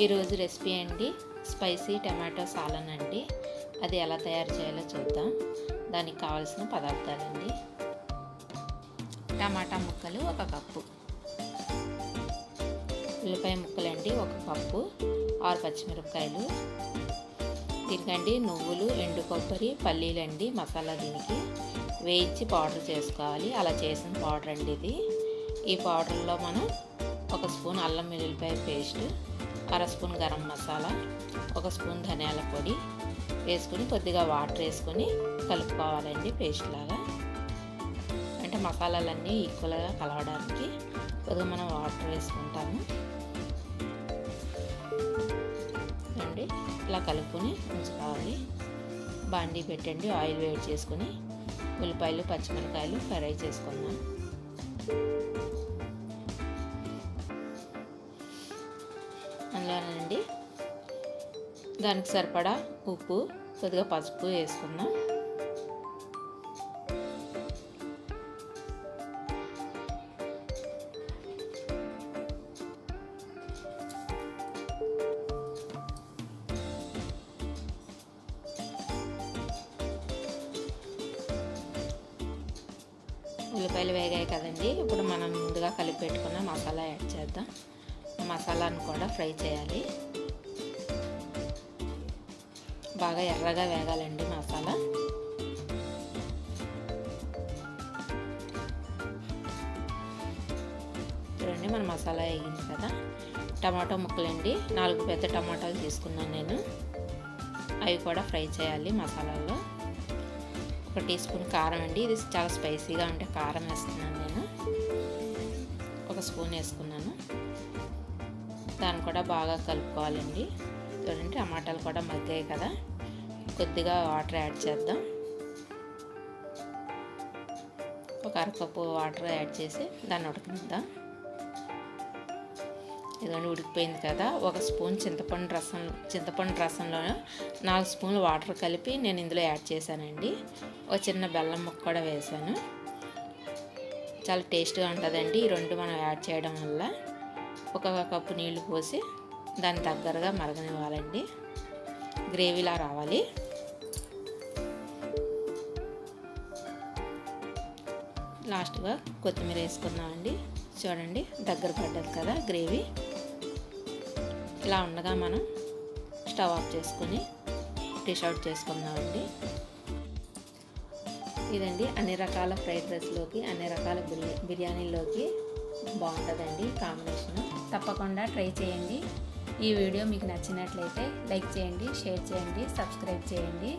ఈరోజు రెసిపీ అండి spicy tomato salan అండి. అది ఎలా తయారు చేయాలో చూద్దాం. దానికి కావాల్సిన పదార్థాలండి: టమాటా ముక్కలు 1 కప్పు, ఉల్లిపాయ ముక్కలండి 1 కప్పు, 6 పచ్చిమిరపకాయలు, దీనికండి నువ్వులు, ఎండు కొబ్బరి, పల్లీలండి మసాలా దీనికి వేయించి పౌడర్ చేసుకోవాలి. అలా చేసిన పౌడర్ అండి ఇది. ఈ పౌడర్లో మనం 1 స్పూన్ అల్లం వెల్లుల్లిపాయ paste, 1/2 spoon garam masala, 1 spoon ధనియాల పొడి వేసుకుని కొద్దిగా వాటర్ వేసుకొని కలుపుకోవాలండి పేస్ట్ లాగా. అంటే మసాలాలన్నీ ఈక్వల్గా కలవడానికి కొద్దిగా మనం వాటర్ వేసుకుంటాము అండి. ఇలా కలుపుకొని ఉంచుకోవాలి. బాండీ పెట్టండి, ఆయిల్ వేడి చేసుకొని ఉల్లిపాయలు పచ్చిమిరపకాయలు ఫ్రై చేసుకుందాం. అందులోనండి దానికి సరిపడా ఉప్పు, కొద్దిగా పసుపు వేసుకుందాం. ఉల్లిపాయలు వేగాయి కదండి, ఇప్పుడు మనం ముందుగా కలిపి పెట్టుకున్న మసాలా యాడ్ చేద్దాం. మసాలాను కూడా ఫ్రై చేయాలి. బాగా ఎర్రగా వేగాలండి మసాలా. చూడండి మన మసాలా వేగింది కదా. టమాటో ముక్కలండి 4 పెద్ద టమాటాలు తీసుకున్నాను నేను. అవి కూడా ఫ్రై చేయాలి మసాలాలో. 1 టీ స్పూన్ కారం అండి, ఇది చాలా స్పైసీగా ఉంటే కారం వేస్తున్నాను నేను. 1 స్పూన్ వేసుకున్నాను. దాన్ని కూడా బాగా కలుపుకోవాలండి. చూడండి టమాటాలు కూడా మగ్గాయి కదా, కొద్దిగా వాటర్ యాడ్ చేద్దాం. 1 అరకప్పు వాటర్ యాడ్ చేసి దాన్ని ఉడకనిద్దాం. ఇదిగోండి ఉడికిపోయింది కదా. 1 స్పూన్ చింతపండు రసంలో 4 స్పూన్లు వాటర్ కలిపి నేను ఇందులో యాడ్ చేశానండి. 1 చిన్న బెల్లం ముక్క కూడా వేసాను. చాలా టేస్ట్గా ఉంటుందండి ఈ 2 మనం యాడ్ చేయడం వల్ల. 1 కప్పు నీళ్లు పోసి దాని దగ్గరగా మరగనివ్వాలండి. గ్రేవీలా రావాలి. లాస్ట్గా కొత్తిమీర వేసుకుందామండి. చూడండి దగ్గర పడ్డది కదా గ్రేవీ. ఇలా ఉండగా మనం స్టవ్ ఆఫ్ చేసుకొని డిష్ అవుట్ చేసుకుందామండి. ఇదండి అన్ని రకాల ఫ్రైడ్ రైస్లోకి, అన్ని రకాల బిర్యానీలోకి బాగుంటుందండి కాంబినేషన్. తప్పకుండా ట్రై చేయండి. ఈ వీడియో మీకు నచ్చినట్లయితే లైక్ చేయండి, షేర్ చేయండి, సబ్స్క్రైబ్ చేయండి.